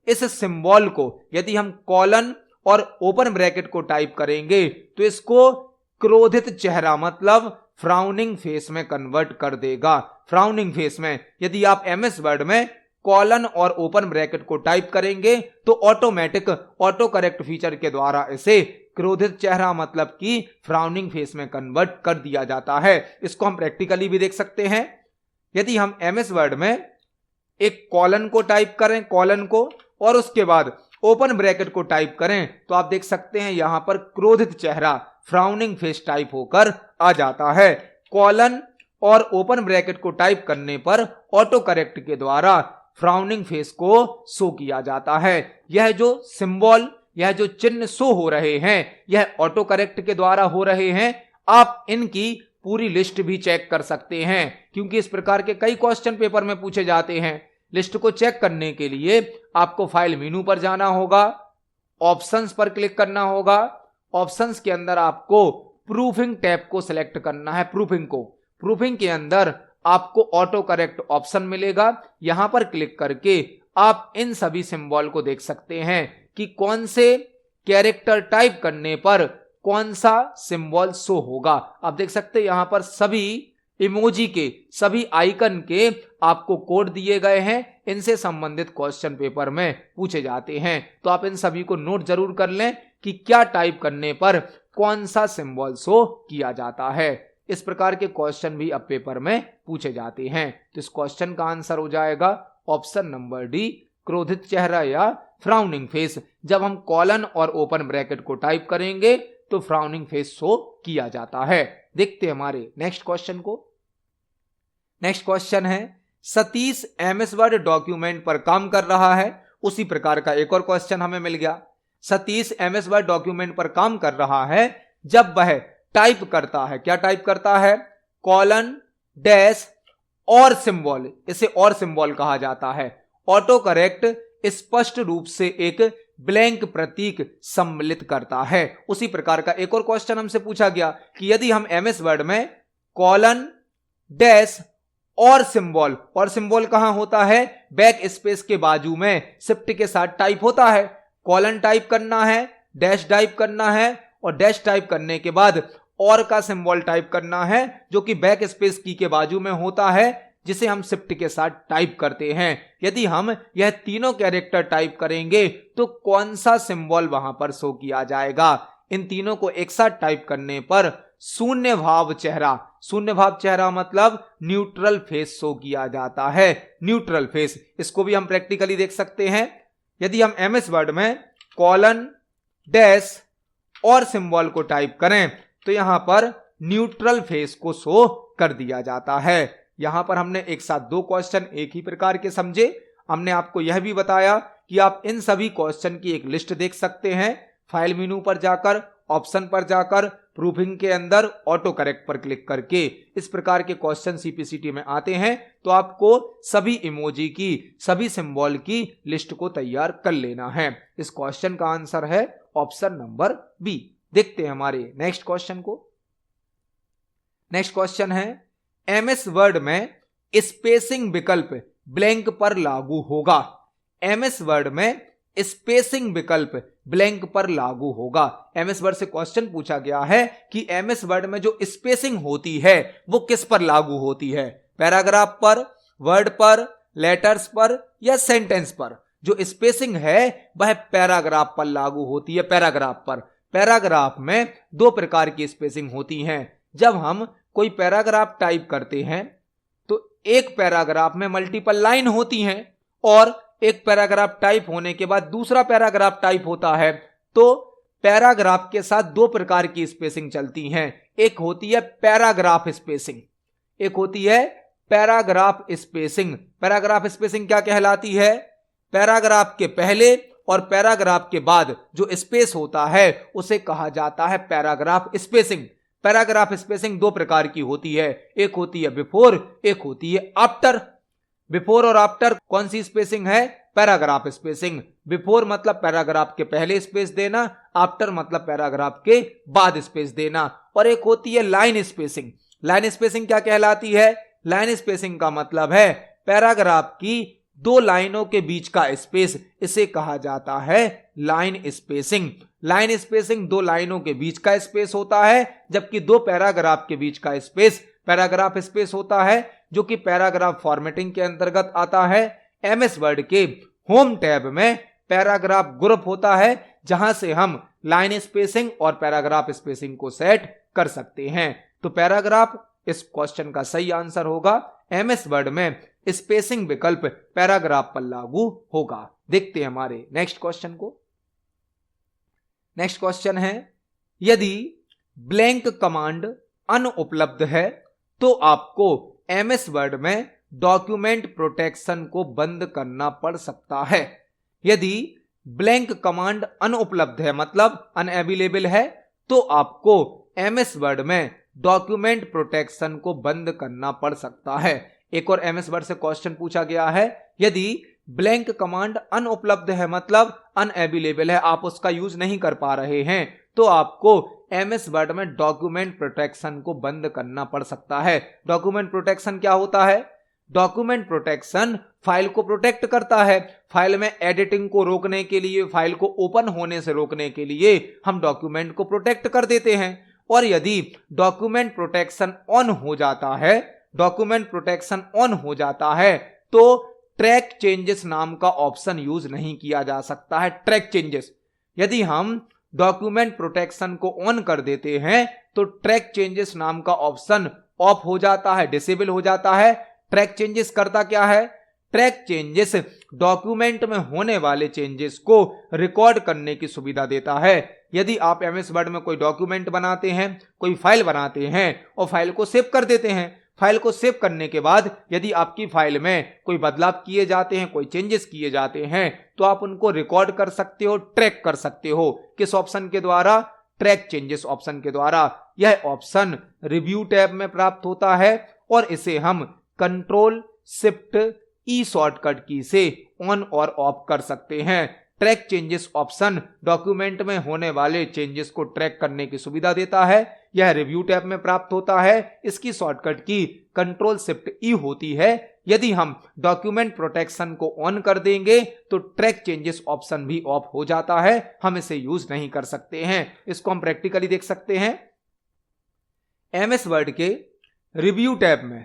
Speaker 1: इस सिंबल को यदि हम कॉलन और ओपन ब्रैकेट को टाइप करेंगे तो इसको क्रोधित चेहरा मतलब फ्राउनिंग फेस में कन्वर्ट कर देगा। फ्राउनिंग फेस में यदि आप एमएस वर्ड में कॉलन और ओपन ब्रैकेट को टाइप करेंगे तो ऑटोमेटिक ऑटो करेक्ट फीचर के द्वारा इसे क्रोधित चेहरा मतलब कि फ्राउनिंग फेस में कन्वर्ट कर दिया जाता है। इसको हम प्रैक्टिकली भी देख सकते हैं। यदि हम एमएस वर्ड में एक कॉलन को टाइप करें, कॉलन को, और उसके बाद ओपन ब्रैकेट को टाइप करें तो आप देख सकते हैं यहां पर क्रोधित चेहरा फ्राउनिंग फेस टाइप होकर आ जाता है। कॉलन और ओपन ब्रैकेट को टाइप करने पर ऑटो करेक्ट के द्वारा फ्राउनिंग फेस को शो किया जाता है। यह जो सिंबल, यह जो चिन्ह शो हो रहे हैं यह ऑटो करेक्ट के द्वारा हो रहे हैं। आप इनकी पूरी लिस्ट भी चेक कर सकते हैं क्योंकि इस प्रकार के कई क्वेश्चन पेपर में पूछे जाते हैं। लिस्ट को चेक करने के लिए आपको फाइल मेनू पर जाना होगा, ऑप्शंस पर क्लिक करना होगा। ऑप्शंस के अंदर आपको प्रूफिंग टैब को सिलेक्ट करना है। प्रूफिंग के अंदर आपको ऑटो करेक्ट ऑप्शन मिलेगा। यहां पर क्लिक करके आप इन सभी सिंबल को देख सकते हैं कि कौन से कैरेक्टर टाइप करने पर कौन सा सिंबल शो होगा। आप देख सकते हैं यहां पर सभी इमोजी के, सभी आइकन के आपको कोड दिए गए हैं। इनसे संबंधित क्वेश्चन पेपर में पूछे जाते हैं, तो आप इन सभी को नोट जरूर कर लें कि क्या टाइप करने पर कौन सा सिंबल शो किया जाता है। इस प्रकार के क्वेश्चन भी अब पेपर में पूछे जाते हैं। तो इस क्वेश्चन का आंसर हो जाएगा ऑप्शन नंबर डी, क्रोधित चेहरा या फ्राउनिंग फेस। जब हम कॉलन और ओपन ब्रैकेट को टाइप करेंगे तो फ्राउनिंग फेस शो किया जाता है। देखते हैं हमारे नेक्स्ट क्वेश्चन को। नेक्स्ट क्वेश्चन है, सतीश एमएस वर्ड डॉक्यूमेंट पर काम कर रहा है। उसी प्रकार का एक और क्वेश्चन हमें मिल गया। सतीश एमएस वर्ड डॉक्यूमेंट पर काम कर रहा है जब वह टाइप करता है, क्या टाइप करता है, कॉलन, डैश और सिंबल, इसे और सिंबल कहा जाता है। ऑटो करेक्ट स्पष्ट रूप से एक ब्लैंक प्रतीक सम्मिलित करता है। उसी प्रकार का एक और क्वेश्चन हमसे पूछा गया कि यदि हम एमएस वर्ड में कॉलन, डैश और सिंबल कहां होता है, बैक स्पेस के बाजू में शिफ्ट के साथ टाइप होता है। कॉलन टाइप करना है, डैश टाइप करना है और डैश टाइप करने के बाद और का सिंबल टाइप करना है जो कि बैक स्पेस की के बाजू में होता है, जिसे हम शिफ्ट के साथ टाइप करते हैं। यदि हम यह तीनों कैरेक्टर टाइप करेंगे तो कौन सा सिंबल वहां पर शो किया जाएगा। इन तीनों को एक साथ टाइप करने पर शून्य भाव चेहरा मतलब न्यूट्रल फेस शो किया जाता है। न्यूट्रल फेस, इसको भी हम प्रैक्टिकली देख सकते हैं। यदि हम एमएस वर्ड में कॉलन, डैश और सिंबल को टाइप करें तो यहां पर न्यूट्रल फेस को शो कर दिया जाता है। यहां पर हमने एक साथ दो क्वेश्चन एक ही प्रकार के समझे। हमने आपको यह भी बताया कि आप इन सभी क्वेश्चन की एक लिस्ट देख सकते हैं। फाइल मेनू पर जाकर, ऑप्शन पर जाकर, प्रूफिंग के अंदर ऑटो करेक्ट पर क्लिक करके इस प्रकार के क्वेश्चन सीपीसीटी में आते हैं तो आपको सभी इमोजी की, सभी सिंबल की लिस्ट को तैयार कर लेना है। इस क्वेश्चन का आंसर है ऑप्शन नंबर बी। देखते हैं हमारे नेक्स्ट क्वेश्चन को। नेक्स्ट क्वेश्चन है, एमएस वर्ड में स्पेसिंग विकल्प ब्लैंक पर लागू होगा। एमएस वर्ड में स्पेसिंग विकल्प ब्लैंक पर लागू होगा। एमएस वर्ड से क्वेश्चन पूछा गया है कि एमएस वर्ड में जो स्पेसिंग होती है वो किस पर लागू होती है, पैराग्राफ पर, वर्ड पर, लेटर्स पर या सेंटेंस पर। जो स्पेसिंग है वह पैराग्राफ पर लागू होती है। पैराग्राफ पर, पैराग्राफ में दो प्रकार की स्पेसिंग होती हैं। जब हम कोई पैराग्राफ टाइप करते हैं तो एक पैराग्राफ में मल्टीपल लाइन होती हैं और एक पैराग्राफ टाइप होने के बाद दूसरा पैराग्राफ टाइप होता है तो पैराग्राफ के साथ दो प्रकार की स्पेसिंग चलती हैं। एक होती है पैराग्राफ स्पेसिंग, एक होती है पैराग्राफ स्पेसिंग। पैराग्राफ स्पेसिंग क्या कहलाती है, पैराग्राफ के पहले और पैराग्राफ के बाद जो स्पेस होता है उसे कहा जाता है पैराग्राफ स्पेसिंग। पैराग्राफ स्पेसिंग दो प्रकार की होती है, एक होती है बिफोर, एक होती है आफ्टर। बिफोर और आफ्टर कौन सी स्पेसिंग है, पैराग्राफ स्पेसिंग। बिफोर मतलब पैराग्राफ के पहले स्पेस देना, आफ्टर मतलब पैराग्राफ के बाद स्पेस देना। और एक होती है लाइन स्पेसिंग। लाइन स्पेसिंग क्या कहलाती है, लाइन स्पेसिंग का मतलब है पैराग्राफ की दो लाइनों के बीच का स्पेस, इसे कहा जाता है लाइन स्पेसिंग। लाइन स्पेसिंग दो लाइनों के बीच का स्पेस होता है, जबकि दो पैराग्राफ के बीच का स्पेस पैराग्राफ स्पेस होता है, जो कि पैराग्राफ फॉर्मेटिंग के अंतर्गत आता है। एमएस वर्ड के होम टैब में पैराग्राफ ग्रुप होता है, जहां से हम लाइन स्पेसिंग और पैराग्राफ स्पेसिंग को सेट कर सकते हैं। तो पैराग्राफ इस क्वेश्चन का सही आंसर होगा। एमएस वर्ड में स्पेसिंग विकल्प पैराग्राफ पर लागू होगा। देखते हैं हमारे नेक्स्ट क्वेश्चन को। नेक्स्ट क्वेश्चन है, यदि ब्लैंक कमांड अनुपलब्ध है तो आपको एमएस वर्ड में डॉक्यूमेंट प्रोटेक्शन को बंद करना पड़ सकता है। यदि ब्लैंक कमांड अनुपलब्ध है मतलब अनअवेलेबल है तो आपको एमएस वर्ड में डॉक्यूमेंट प्रोटेक्शन को बंद करना पड़ सकता है। एक और एमएस वर्ड से क्वेश्चन पूछा गया है, यदि ब्लैंक कमांड अनुपलब्ध है मतलब अनअवेलेबल है, आप उसका यूज नहीं कर पा रहे हैं, तो आपको एमएस वर्ड में डॉक्यूमेंट प्रोटेक्शन को बंद करना पड़ सकता है। डॉक्यूमेंट प्रोटेक्शन क्या होता है, डॉक्यूमेंट प्रोटेक्शन फाइल को प्रोटेक्ट करता है। फाइल में एडिटिंग को रोकने के लिए, फाइल को ओपन होने से रोकने के लिए हम डॉक्यूमेंट को प्रोटेक्ट कर देते हैं। और यदि डॉक्यूमेंट प्रोटेक्शन ऑन हो जाता है, डॉक्यूमेंट प्रोटेक्शन ऑन हो जाता है तो ट्रैक चेंजेस नाम का ऑप्शन यूज नहीं किया जा सकता है। ट्रैक चेंजेस, यदि हम डॉक्यूमेंट प्रोटेक्शन को ऑन कर देते हैं तो ट्रैक चेंजेस नाम का ऑप्शन ऑफ हो जाता है, डिसेबल हो जाता है। ट्रैक चेंजेस करता क्या है, ट्रैक चेंजेस डॉक्यूमेंट में होने वाले चेंजेस को रिकॉर्ड करने की सुविधा देता है। यदि आप एमएस वर्ड में कोई डॉक्यूमेंट बनाते हैं, कोई फाइल बनाते हैं और फाइल को सेव कर देते हैं, फाइल को सेव करने के बाद यदि आपकी फाइल में कोई बदलाव किए जाते हैं, कोई चेंजेस किए जाते हैं, तो आप उनको रिकॉर्ड कर सकते हो, ट्रैक कर सकते हो। किस ऑप्शन के द्वारा? ट्रैक चेंजेस ऑप्शन के द्वारा। यह ऑप्शन रिव्यू टैब में प्राप्त होता है और इसे हम कंट्रोल शिफ्ट ई शॉर्टकट की से ऑन और ऑफ कर सकते हैं। ट्रैक चेंजेस ऑप्शन डॉक्यूमेंट में होने वाले चेंजेस को ट्रैक करने की सुविधा देता है। यह रिव्यू टैब में प्राप्त होता है। इसकी शॉर्टकट की कंट्रोल शिफ्ट ई होती है। यदि हम डॉक्यूमेंट प्रोटेक्शन को ऑन कर देंगे तो ट्रैक चेंजेस ऑप्शन भी ऑफ हो जाता है, हम इसे यूज नहीं कर सकते हैं। इसको हम प्रैक्टिकली देख सकते हैं। एमएस वर्ड के रिव्यू टैब में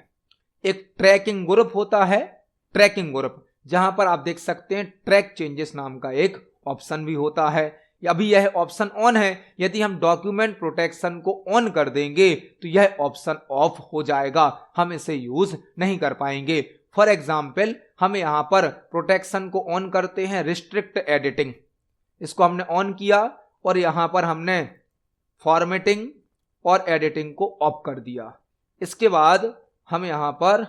Speaker 1: एक ट्रैकिंग ग्रुप होता है, ट्रैकिंग ग्रुप, जहां पर आप देख सकते हैं ट्रैक चेंजेस नाम का एक ऑप्शन भी होता है। अभी यह ऑप्शन ऑन है, यदि हम डॉक्यूमेंट प्रोटेक्शन को ऑन कर देंगे तो यह ऑप्शन ऑफ हो जाएगा, हम इसे यूज नहीं कर पाएंगे। फॉर एग्जाम्पल हम यहां पर प्रोटेक्शन को ऑन करते हैं, रिस्ट्रिक्ट एडिटिंग, इसको हमने ऑन किया और यहां पर हमने फॉर्मेटिंग और एडिटिंग को ऑफ कर दिया। इसके बाद हम यहां पर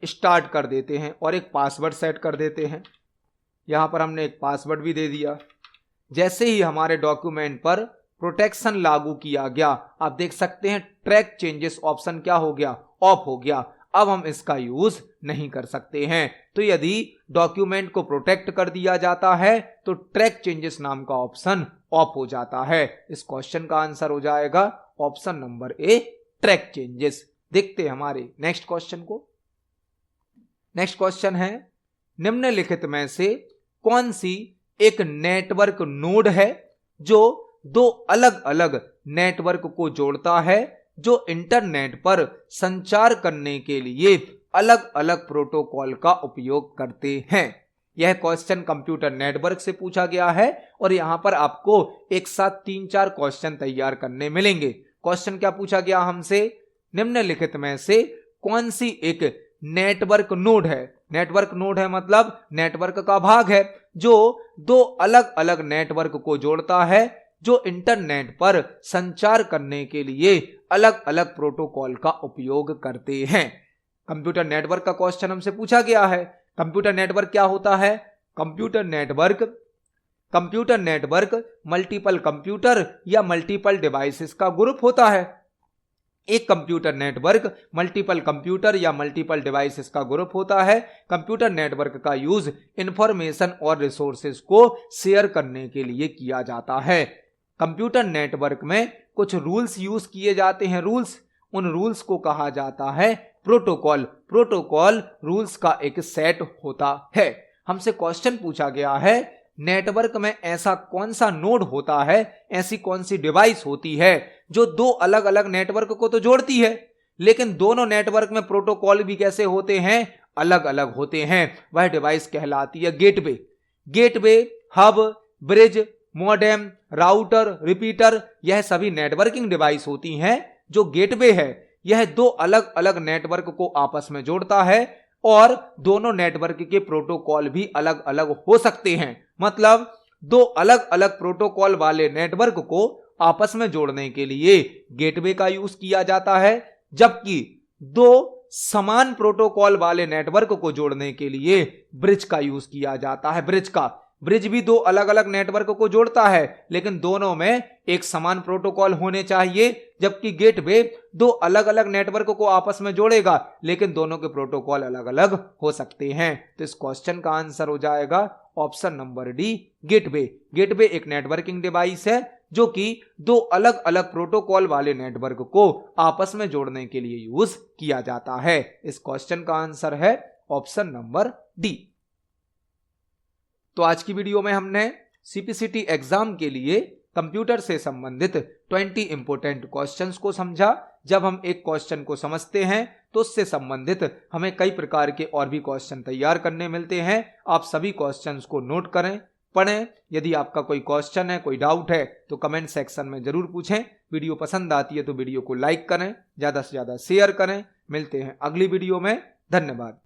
Speaker 1: स्टार्ट कर देते हैं और एक पासवर्ड सेट कर देते हैं। यहां पर हमने एक पासवर्ड भी दे दिया। जैसे ही हमारे डॉक्यूमेंट पर प्रोटेक्शन लागू किया गया, आप देख सकते हैं ट्रैक चेंजेस ऑप्शन क्या हो गया? ऑफ हो गया। अब हम इसका यूज नहीं कर सकते हैं। तो यदि डॉक्यूमेंट को प्रोटेक्ट कर दिया जाता है तो ट्रैक चेंजेस नाम का ऑप्शन ऑफ हो जाता है। इस क्वेश्चन का आंसर हो जाएगा option number A, track changes. देखते हैं हमारे नेक्स्ट क्वेश्चन को। नेक्स्ट क्वेश्चन है, निम्नलिखित में से कौन सी एक नेटवर्क नोड है जो दो अलग अलग नेटवर्क को जोड़ता है, जो इंटरनेट पर संचार करने के लिए अलग अलग प्रोटोकॉल का उपयोग करते हैं? यह क्वेश्चन कंप्यूटर नेटवर्क से पूछा गया है और यहां पर आपको एक साथ 3-4 क्वेश्चन तैयार करने मिलेंगे। क्वेश्चन क्या पूछा गया हमसे? निम्नलिखित में से कौन सी एक नेटवर्क नोड है? नेटवर्क नोड है मतलब नेटवर्क का भाग है जो दो अलग अलग नेटवर्क को जोड़ता है, जो इंटरनेट पर संचार करने के लिए अलग अलग प्रोटोकॉल का उपयोग करते हैं। कंप्यूटर नेटवर्क का क्वेश्चन हमसे पूछा गया है। कंप्यूटर नेटवर्क क्या होता है? कंप्यूटर नेटवर्क मल्टीपल कंप्यूटर या मल्टीपल डिवाइसेस का ग्रुप होता है। एक कंप्यूटर नेटवर्क मल्टीपल कंप्यूटर या मल्टीपल डिवाइसेस का ग्रुप होता है। कंप्यूटर नेटवर्क का यूज इंफॉर्मेशन और रिसोर्सेज को शेयर करने के लिए किया जाता है। कंप्यूटर नेटवर्क में कुछ रूल्स यूज किए जाते हैं। उन रूल्स को कहा जाता है प्रोटोकॉल। प्रोटोकॉल रूल्स का एक सेट होता है। हमसे क्वेश्चन पूछा गया है, नेटवर्क में ऐसा कौन सा नोड होता है, ऐसी कौन सी डिवाइस होती है जो दो अलग अलग नेटवर्क को तो जोड़ती है, लेकिन दोनों नेटवर्क में प्रोटोकॉल भी कैसे होते हैं? अलग अलग होते हैं। वह डिवाइस कहलाती है gateway. Gateway, hub, bridge, modem, router, repeater, यह सभी नेटवर्किंग डिवाइस होती हैं। जो गेटवे है यह दो अलग अलग नेटवर्क को आपस में जोड़ता है और दोनों नेटवर्क के प्रोटोकॉल भी अलग अलग हो सकते हैं। मतलब दो अलग अलग प्रोटोकॉल वाले नेटवर्क को आपस में जोड़ने के लिए गेटवे का यूज किया जाता है, जबकि दो समान प्रोटोकॉल वाले नेटवर्क को जोड़ने के लिए ब्रिज का यूज किया जाता है। ब्रिज भी दो अलग अलग नेटवर्क को जोड़ता है, लेकिन दोनों में एक समान प्रोटोकॉल होने चाहिए, जबकि गेटवे दो अलग अलग नेटवर्क को आपस में जोड़ेगा, लेकिन दोनों के प्रोटोकॉल अलग अलग हो सकते हैं। तो इस क्वेश्चन का आंसर हो जाएगा option number D, gateway. Gateway एक नेटवर्किंग डिवाइस है जो कि दो अलग अलग प्रोटोकॉल वाले नेटवर्क को आपस में जोड़ने के लिए यूज किया जाता है। इस क्वेश्चन का आंसर है ऑप्शन नंबर डी। तो आज की वीडियो में हमने सीपीसीटी एग्जाम के लिए कंप्यूटर से संबंधित 20 इंपोर्टेंट क्वेश्चंस को समझा। जब हम एक क्वेश्चन को समझते हैं तो उससे संबंधित हमें कई प्रकार के और भी क्वेश्चन तैयार करने मिलते हैं। आप सभी क्वेश्चंस को नोट करें, पढ़ें। यदि आपका कोई क्वेश्चन है, कोई डाउट है तो कमेंट सेक्शन में जरूर पूछें। वीडियो पसंद आती है तो वीडियो को लाइक करें, ज्यादा से ज्यादा शेयर करें। मिलते हैं अगली वीडियो में। धन्यवाद।